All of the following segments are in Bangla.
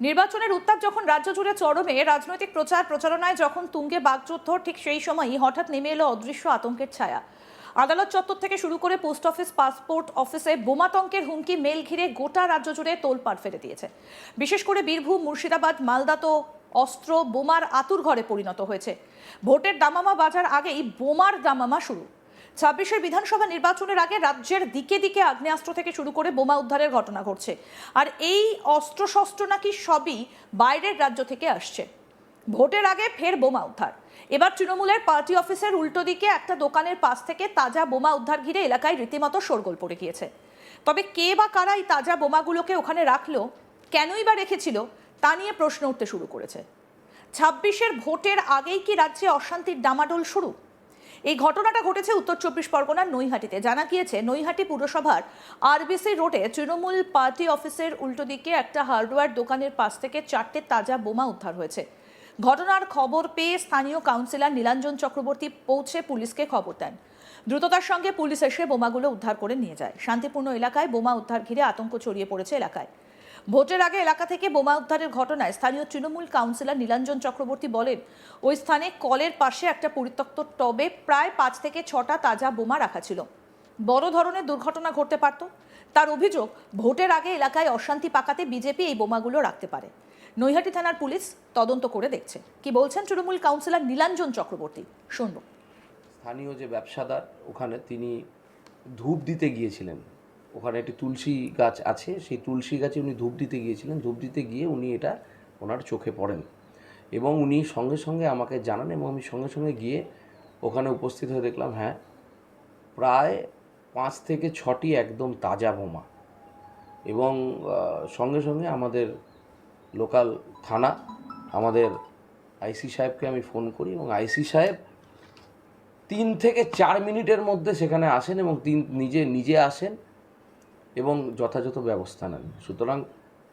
নির্বাচনের উত্তাপ যখন রাজ্য জুড়ে চরমে, রাজনৈতিক প্রচারণায় যখন তুঙ্গে বাকযুদ্ধ, ঠিক সেই সময়ই হঠাৎ নেমে এলো অদৃশ্য আতঙ্কের ছায়া। আদালত চত্বর থেকে শুরু করে পোস্ট অফিস, পাসপোর্ট অফিসে বোমাতঙ্কের হুমকি মেল ঘিরে গোটা রাজ্য জুড়ে তোলপাড় ফেলে দিয়েছে। বিশেষ করে বীরভূম, মুর্শিদাবাদ, মালদা তো অস্ত্র বোমার আতুর ঘরে পরিণত হয়েছে। ভোটের দামামা বাজার আগেই বোমার দামামা শুরু। ২৬-এর বিধানসভা নির্বাচনের আগে রাজ্যের দিকে দিকে আগ্নেয়াস্ত্র থেকে শুরু করে বোমা উদ্ধারের ঘটনা ঘটছে। আর এই অস্ত্রশস্ত্র নাকি সবই বাইরের রাজ্য থেকে আসছে। ভোটের আগে ফের বোমা উদ্ধার। এবার তৃণমূলের পার্টি অফিসের উল্টো দিকে একটা দোকানের পাশ থেকে তাজা বোমা উদ্ধার ঘিরে এলাকায় রীতিমতো শোরগোল পড়ে গিয়েছে। তবে কে বা কারা এই তাজা বোমাগুলোকে ওখানে রাখলো, কেনই বা রেখেছিল, তা নিয়ে প্রশ্ন উঠতে শুরু করেছে। ২৬-এর ভোটের আগেই কি রাজ্যে অশান্তির ডামাডোল শুরু? এই ঘটনাটা ঘটেছে উত্তর ২৪ পরগনার নৈহাটিতে। জানা গিয়েছে, নৈহাটি পুরসভার আরবিসি রোডে তৃণমূল পার্টি অফিসের উল্টো দিকে একটা হার্ডওয়্যার দোকানের পাশ থেকে ৪টে তাজা বোমা উদ্ধার হয়েছে। ঘটনার খবর পেয়ে স্থানীয় কাউন্সিলর নীলাঞ্জন চক্রবর্তী পৌঁছে পুলিশকে খবর দেন। দ্রুততার সঙ্গে পুলিশ এসে বোমাগুলো উদ্ধার করে নিয়ে যায়। শান্তিপূর্ণ এলাকায় বোমা উদ্ধার ঘিরে আতঙ্ক ছড়িয়ে পড়েছে এলাকায়। ভোটের আগে এলাকা থেকে বোমা উদ্ধারের ঘটনায় স্থানীয় তৃণমূল কাউন্সিলর নীলাঞ্জন চক্রবর্তী বলেন, ওই স্থানে কলের পাশে একটা পরিত্যক্ত টবে প্রায় ৫ থেকে ৬টা তাজা বোমা রাখা ছিল। বড় ধরনের দুর্ঘটনা ঘটতে পারত। তার অভিযোগ, ভোটের আগে এলাকায় অশান্তি পাকাতে বিজেপি এই বোমাগুলো রাখতে পারে। নৈহাটি থানার পুলিশ তদন্ত করে দেখছে। কি বলছেন তৃণমূল কাউন্সিলর নীলাঞ্জন চক্রবর্তী, শুনব। স্থানীয় যে ব্যবসাদার, ওখানে তিনি ধূপ দিতে গিয়েছিলেন। ওখানে একটি তুলসী গাছ আছে, সেই তুলসী গাছে উনি ধূপ দিতে গিয়েছিলেন। ধূপ দিতে গিয়ে উনি এটা ওনার চোখে পড়েন এবং উনি সঙ্গে সঙ্গে আমাকে জানান এবং আমি সঙ্গে সঙ্গে গিয়ে ওখানে উপস্থিত হয়ে দেখলাম, হ্যাঁ, প্রায় ৫ থেকে ৬টি একদম তাজা বোমা। এবং সঙ্গে সঙ্গে আমাদের লোকাল থানা, আমাদের আইসি সাহেবকে আমি ফোন করি এবং আইসি সাহেব ৩ থেকে ৪ মিনিটের মধ্যে সেখানে আসেন এবং নিজে আসেন এবং যথাযথ ব্যবস্থা নেন। সুতরাং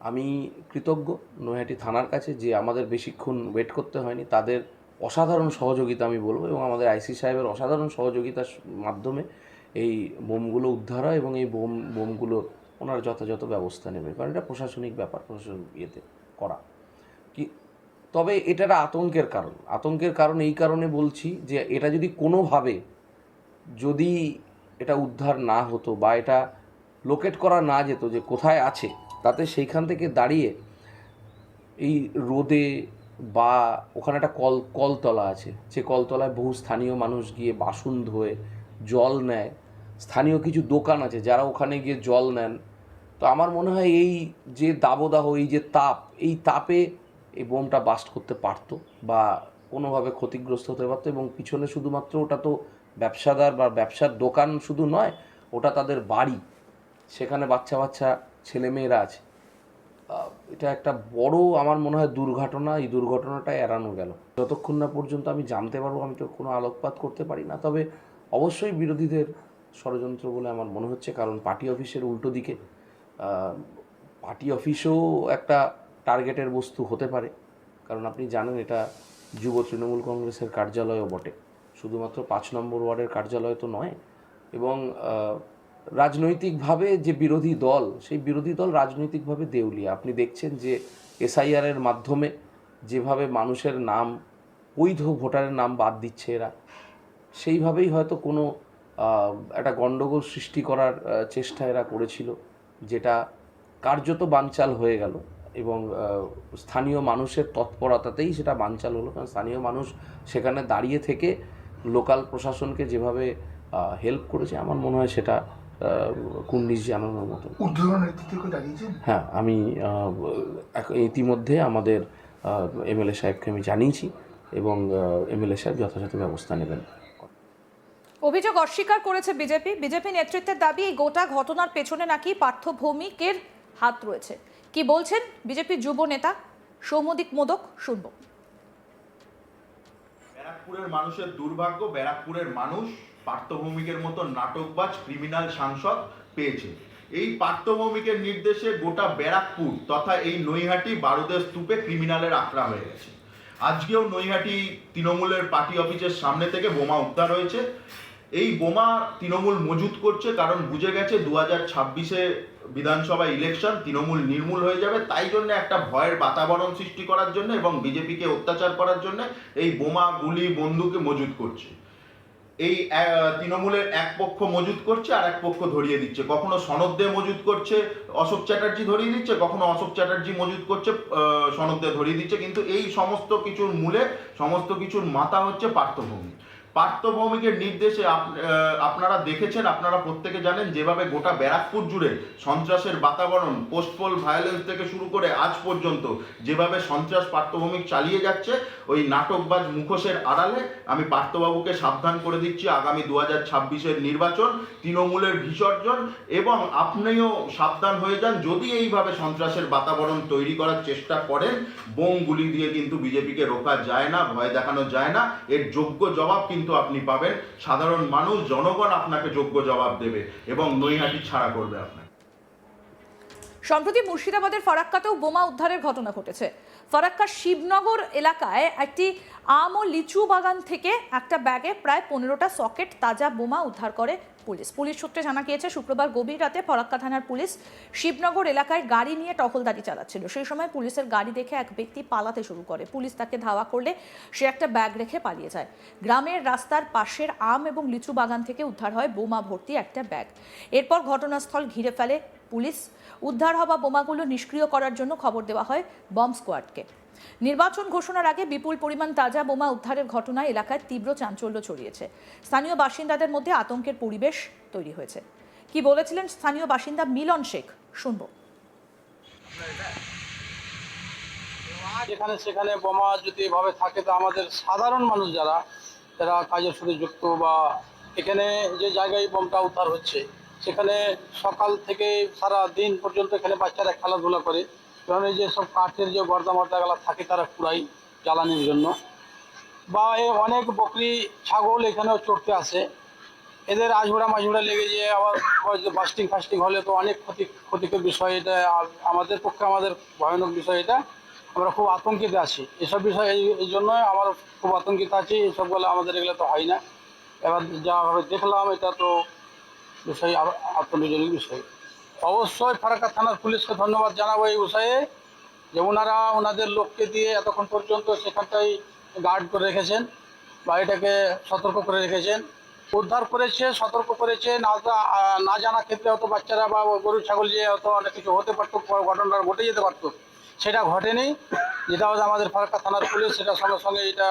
আমি কৃতজ্ঞ নৈহাটি থানার কাছে যে আমাদের বেশিক্ষণ ওয়েট করতে হয়নি। তাদের অসাধারণ সহযোগিতা আমি বলবো, এবং আমাদের আইসি সাহেবের অসাধারণ সহযোগিতার মাধ্যমে এই বোমগুলো উদ্ধার হয় এবং এই বোমগুলো ওনারা যথাযথ ব্যবস্থা নেবে, কারণ এটা প্রশাসনিক ব্যাপার, প্রশাসনিক ইয়েতে করা। তবে এটা একটা আতঙ্কের কারণ এই কারণে বলছি যে এটা যদি কোনোভাবে যদি এটা উদ্ধার না হতো বা এটা লোকেট করা না যেত যে কোথায় আছে, তাতে সেইখান থেকে দাঁড়িয়ে এই রোদে বা ওখানে একটা কলতলা আছে, যে কলতলায় বহু স্থানীয় মানুষ গিয়ে বাসন ধোয়, জল নেয়। স্থানীয় কিছু দোকান আছে যারা ওখানে গিয়ে জল নেন। তো আমার মনে হয় এই যে দাবদাহ, এই যে এই তাপে এই বোমটা বাস্ট করতে পারতো বা কোনোভাবে ক্ষতিগ্রস্ত হতে পারতো। এবং পিছনে শুধুমাত্র ওটা তো ব্যবসাদার বা ব্যবসার দোকান শুধু নয়, ওটা তাদের বাড়ি, সেখানে বাচ্চা ছেলেমেয়েরা আছে। এটা একটা বড় আমার মনে হয় দুর্ঘটনা। এই দুর্ঘটনাটা এড়ানো গেল। যতক্ষণ না পর্যন্ত আমি জানতে পারবো, আমি তো কোনো আলোকপাত করতে পারি না। তবে অবশ্যই বিরোধীদের ষড়যন্ত্র বলে আমার মনে হচ্ছে, কারণ পার্টি অফিসের উল্টো দিকে, পার্টি অফিসও একটা টার্গেটের বস্তু হতে পারে। কারণ আপনি জানেন এটা যুব তৃণমূল কংগ্রেসের কার্যালয়ও বটে, শুধুমাত্র ৫ নম্বর ওয়ার্ডের কার্যালয় তো নয়। এবং রাজনৈতিকভাবে যে বিরোধী দল, সেই বিরোধী দল রাজনৈতিকভাবে দেউলিয়া। আপনি দেখছেন যে এসআইআরের মাধ্যমে যেভাবে মানুষের নাম, বৈধ ভোটারের নাম বাদ দিচ্ছে এরা, সেইভাবেই হয়তো কোনো একটা গণ্ডগোল সৃষ্টি করার চেষ্টা এরা করেছিল, যেটা কার্যত বানচাল হয়ে গেল। এবং স্থানীয় মানুষের তৎপরতাতেই সেটা বানচাল হলো, কারণ স্থানীয় মানুষ সেখানে দাঁড়িয়ে থেকে লোকাল প্রশাসনকে যেভাবে হেল্প করেছে, আমার মনে হয় সেটা কুন্ডিশ জানানোর মতো। হ্যাঁ, আমি ইতিমধ্যে আমাদের এমএলএ সাহেবকে আমি জানিয়েছি এবং এমএলএ সাহেব যথাযথ ব্যবস্থা নেবেন। অভিযোগ অস্বীকার করেছে বিজেপি নেতৃত্বের দাবি, এই গোটা ঘটনার পেছনে নাকি পার্থ ভৌমিকের হাত রয়েছে। কি বলছেন বিজেপি যুব নেতা সৌম্যদীপ মোদক, শুনব। ব্যারাকপুরের মানুষের দুর্ভাগ্য, ব্যারাকপুরের মানুষ পার্থ ভৌমিকের মতো নাটকবাজ ক্রিমিনাল সাংসদ পেয়েছে। এই পার্থ ভৌমিকের নির্দেশে গোটা ব্যারাকপুর তথা এই নৈহাটি বারুদের স্তূপে ক্রিমিনালের আখড়া হয়ে গেছে। আজকেও নৈহাটি তৃণমূলের পার্টি অফিসের সামনে থেকে বোমা উদ্ধার হয়েছে। এই বোমা তৃণমূল মজুত করছে, কারণ বুঝে গেছে 2026-এ বিধানসভা ইলেকশন তৃণমূল নির্মূল হয়ে যাবে, তাই জন্য একটা ভয়ের বাতাবরণ সৃষ্টি করার জন্য এবং বিজেপিকে অত্যাচার করার জন্য এই বোমা, গুলি, বন্দুকে মজুত করছে। এই তৃণমূলের এক পক্ষ মজুত করছে আর এক পক্ষ ধরিয়ে দিচ্ছে, কখনো সনদ দিয়ে মজুত করছে অশোক চ্যাটার্জি ধরিয়ে দিচ্ছে, কখনো অশোক চ্যাটার্জি মজুত করছে সনদ দিয়ে ধরিয়ে দিচ্ছে। কিন্তু এই সমস্ত কিছুর মূলে, সমস্ত কিছুর মাথা হচ্ছে পার্থভৌমিক। পার্থভৌমিকের নির্দেশে আপনারা দেখেছেন, আপনারা প্রত্যেকে জানেন, যেভাবে গোটা ব্যারাকপুর জুড়ে সন্ত্রাসের বাতাবরণ, পোস্টপোল ভায়োলেন্স থেকে শুরু করে আজ পর্যন্ত যেভাবে সন্ত্রাস পার্থভৌমিক চালিয়ে যাচ্ছে, ওই নাটকবাজ মুখোশের আড়ালে আমি পার্থবাবুকে সাবধান করে দিচ্ছি, আগামী 2026-এর নির্বাচন তৃণমূলের বিসর্জন। এবং আপনিও সাবধান হয়ে যান, যদি এইভাবে সন্ত্রাসের বাতাবরণ তৈরি করার চেষ্টা করেন, বোম গুলি দিয়ে কিন্তু বিজেপিকে রোকা যায় না, ভয় দেখানো যায় না। এর যোগ্য জবাব কিন্তু আপনি পাবেন, সাধারণ মানুষ, জনগণ আপনাকে যোগ্য জবাব দেবে এবং নৈহাটি ছাড়া করবে আপনাকে। সম্প্রতি মুর্শিদাবাদের ফারাক্কাতেও বোমা উদ্ধারের ঘটনা ঘটেছে। ফারাক্কার শিবনগর এলাকায় একটি আম ও লিচু বাগান থেকে একটা ব্যাগে প্রায় 15টা সকেট তাজা বোমা উদ্ধার করে পুলিশ। পুলিশ সূত্রে জানা গিয়েছে, শুক্রবার গভীর রাতে ফারাক্কা থানার পুলিশ শিবনগর এলাকায় গাড়ি নিয়ে টহলদারি চালাচ্ছিল। সেই সময় পুলিশের গাড়ি দেখে এক ব্যক্তি পালাতে শুরু করে। পুলিশ তাকে ধাওয়া করলে সে একটা ব্যাগ রেখে পালিয়ে যায়। গ্রামের রাস্তার পাশের আম এবং লিচু বাগান থেকে উদ্ধার হয় বোমা ভর্তি একটা ব্যাগ। এরপর ঘটনাস্থল ঘিরে ফেলে পুলিশ। উদ্ধার হওয়া বোমাগুলো নিষ্ক্রিয় করার জন্য খবর দেওয়া হয় বম্ব স্কোয়াডকে। নির্বাচন ঘোষণার আগে বিপুল পরিমাণ তাজা বোমা উদ্ধারের ঘটনায় এলাকায় তীব্র চাঞ্চল্য ছড়িয়েছে। স্থানীয় বাসিন্দাদের মধ্যে আতঙ্কের পরিবেশ তৈরি হয়েছে। কি বলেছিলেন স্থানীয় বাসিন্দা মিলন শেখ, শুনবো। যেখানে সেখানে বোমা যদি এভাবে থাকে, তো আমাদের সাধারণ মানুষ যারা কাজের সাথে যুক্ত, বা এখানে যে জায়গায় বোমটা উদ্ধার হচ্ছে সেখানে সকাল থেকে সারা দিন পর্যন্ত এখানে বাচ্চারা খেলাধুলা করে, কারণ এই যে সব কাঠের যে গর্দা মর্দাগুলা থাকে তারা কুড়াই জ্বালানির জন্য, বা অনেক বকরি ছাগল এখানেও চড়তে আসে। এদের আঝুড়া মাঝুড়া লেগে যে আবার বাস্টিং ফাস্টিং হলে তো অনেক ক্ষতিকর বিষয়। এটা আমাদের পক্ষে আমাদের ভয়ানক বিষয়। এটা আমরা খুব আতঙ্কিত আছি এসব বিষয়, এই জন্য আমার খুব আতঙ্কিত আছি। এসবগুলো আমাদের এগুলো তো হয় না। এবার যাভাবে দেখলাম, এটা তো বিষয় আতঙ্কজনক বিষয়। অবশ্যই ফারাক্কা থানার পুলিশকে ধন্যবাদ জানাবো এই বিষয়ে, যে ওনারা ওনাদের লোককে দিয়ে এতক্ষণ পর্যন্ত সেখানটাই গার্ড করে রেখেছেন বা এটাকে সতর্ক করে রেখেছেন, উদ্ধার করেছে, সতর্ক করেছে। না জানা ক্ষেত্রে হয়তো বাচ্চারা বা গরু ছাগল যে হয়তো অনেক কিছু হতে পারতো, ঘটনাটা ঘটে যেতে পারতো, সেটা ঘটেনি। যেটা হচ্ছে আমাদের ফারাক্কা থানার পুলিশ, সেটা সঙ্গে সঙ্গে এটা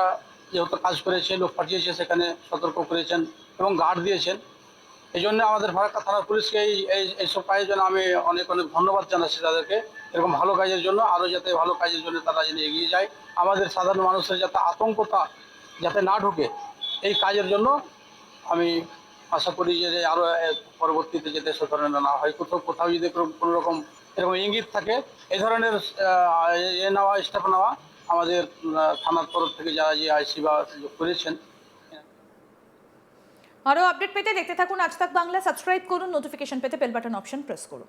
যেহেতু কাজ করেছে, লোক পাঠিয়েছে, সেখানে সতর্ক করেছেন এবং গার্ড দিয়েছেন। এই জন্য আমাদের ফারাক্কা থানার পুলিশকে এইসব কাজের জন্য আমি অনেক অনেক ধন্যবাদ জানাচ্ছি তাদেরকে, এরকম ভালো কাজের জন্য। আরও যাতে ভালো কাজের জন্য তারা যেন এগিয়ে যায়, আমাদের সাধারণ মানুষের যাতে আতঙ্কতা যাতে না ঢুকে, এই কাজের জন্য আমি আশা করি যে আরও পরবর্তীতে যাতে সে ধরনের না হয়। কোথাও যদি কোনো রকম এরকম ইঙ্গিত থাকে, এই ধরনের স্টেপ নেওয়া আমাদের থানার তরফ থেকে যারা যে আইসি বা করেছেন। আরও আপডেট পেতে দেখতে থাকুন আজ তাক বাংলা। সাবস্ক্রাইব করুন, নোটিফিকেশন পেতে বেল বাটন অপশন প্রেস করুন।